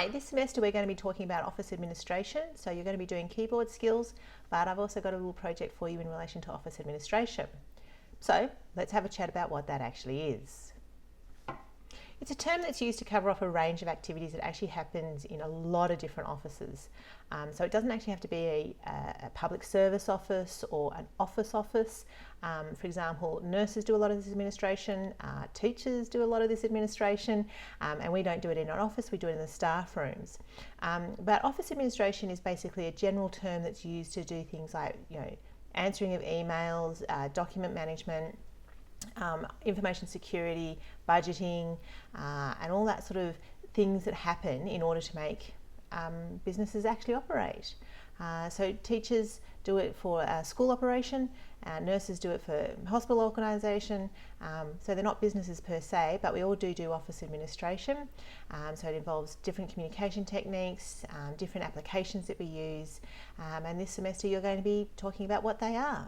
Hi, this semester we're going to be talking about Office administration. So you're going to be doing keyboard skills, but I've also got a little project for you in relation to Office administration. So let's have a chat about what that actually is. It's a term that's used to cover off a range of activities that actually happens in a lot of different offices. So it doesn't actually have to be a public service office or an office. For example, nurses do a lot of this administration, teachers do a lot of this administration, and we don't do it in an office, we do it in the staff rooms. But office administration is basically a general term that's used to do things like, answering of emails, document management, information security, budgeting, and all that sort of things that happen in order to make businesses actually operate. So teachers do it for school operation, nurses do it for hospital organisation, so they're not businesses per se, but we all do office administration. So it involves different communication techniques, different applications that we use, and this semester you're going to be talking about what they are.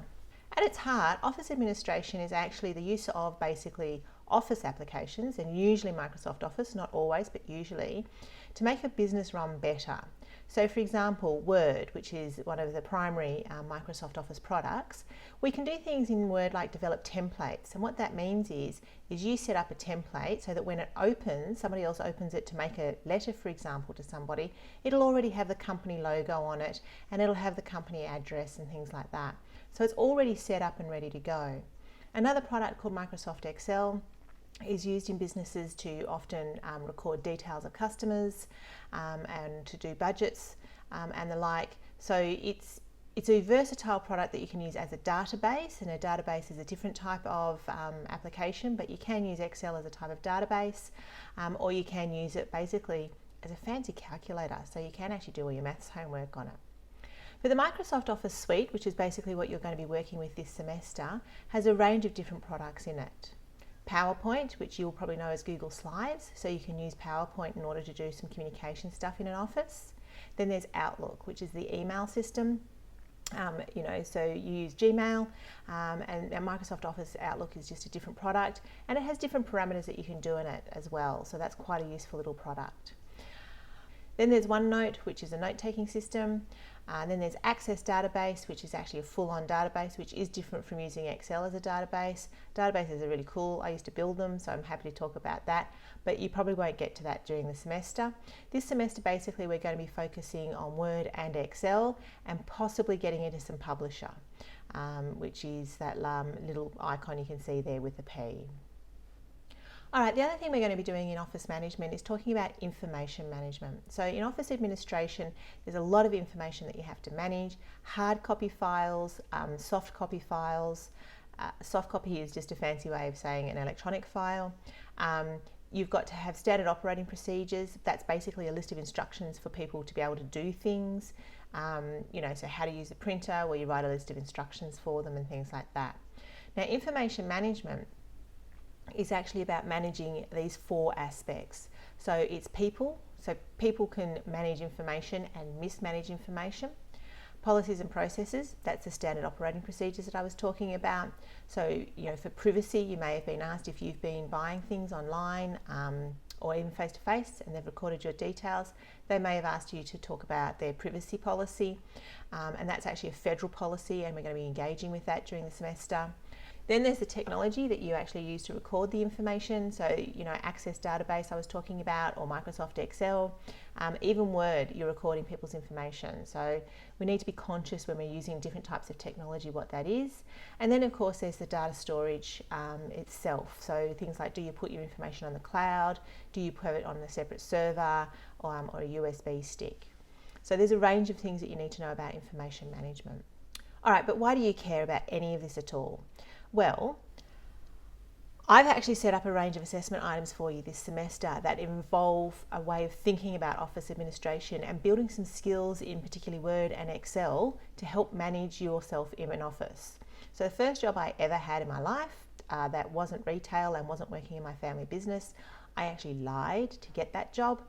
At its heart, office administration is actually the use of basically office applications, and usually Microsoft Office, not always, but usually, to make a business run better. So for example, Word, which is one of the primary Microsoft Office products, we can do things in Word like develop templates. And what that means is you set up a template so that when it opens, somebody else opens it to make a letter, for example, to somebody, it'll already have the company logo on it, and it'll have the company address and things like that. So it's already set up and ready to go. Another product called Microsoft Excel is used in businesses to often record details of customers and to do budgets and the like. So it's a versatile product that you can use as a database, and a database is a different type of application, but you can use Excel as a type of database, or you can use it basically as a fancy calculator, so you can actually do all your maths homework on it. But the Microsoft Office suite, which is basically what you're going to be working with this semester, has a range of different products in it. PowerPoint, which you'll probably know as Google Slides, so you can use PowerPoint in order to do some communication stuff in an office. Then there's Outlook, which is the email system. So you use Gmail, and Microsoft Office Outlook is just a different product, and it has different parameters that you can do in it as well, so that's quite a useful little product. Then there's OneNote, which is a note-taking system. Then there's Access Database, which is actually a full-on database, which is different from using Excel as a database. Databases are really cool. I used to build them, so I'm happy to talk about that, but you probably won't get to that during the semester. This semester, basically, we're going to be focusing on Word and Excel, and possibly getting into some Publisher, which is that little icon you can see there with the P. All right, the other thing we're going to be doing in office management is talking about information management. So in office administration, there's a lot of information that you have to manage: hard copy files, soft copy files. Soft copy is just a fancy way of saying an electronic file. You've got to have standard operating procedures. That's basically a list of instructions for people to be able to do things. So how to use a printer, where you write a list of instructions for them and things like that. Now, information management is actually about managing these four aspects. So it's people, so people can manage information and mismanage information. Policies and processes, that's the standard operating procedures that I was talking about. So, for privacy, you may have been asked if you've been buying things online or even face-to-face, and they've recorded your details. They may have asked you to talk about their privacy policy, and that's actually a federal policy, and we're going to be engaging with that during the semester. Then there's the technology that you actually use to record the information. So, Access Database I was talking about, or Microsoft Excel, even Word, you're recording people's information. So we need to be conscious when we're using different types of technology what that is. And then of course there's the data storage itself. So things like, do you put your information on the cloud? Do you put it on a separate server or a USB stick? So there's a range of things that you need to know about information management. All right, but why do you care about any of this at all? Well, I've actually set up a range of assessment items for you this semester that involve a way of thinking about office administration and building some skills in particularly Word and Excel to help manage yourself in an office. So the first job I ever had in my life that wasn't retail and wasn't working in my family business, I actually lied to get that job.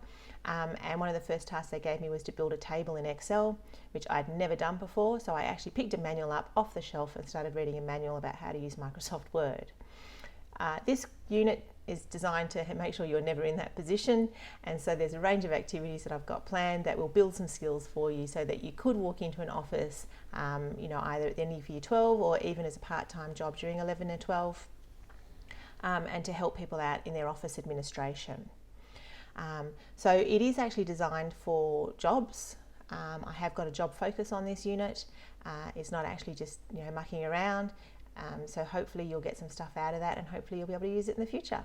And one of the first tasks they gave me was to build a table in Excel, which I'd never done before. So I actually picked a manual up off the shelf and started reading a manual about how to use Microsoft Word. This unit is designed to make sure you're never in that position, and so there's a range of activities that I've got planned that will build some skills for you so that you could walk into an office, either at the end of year 12 or even as a part-time job during 11 and 12, and to help people out in their office administration. So it is actually designed for jobs. I have got a job focus on this unit. It's not actually just mucking around. So hopefully you'll get some stuff out of that, and hopefully you'll be able to use it in the future.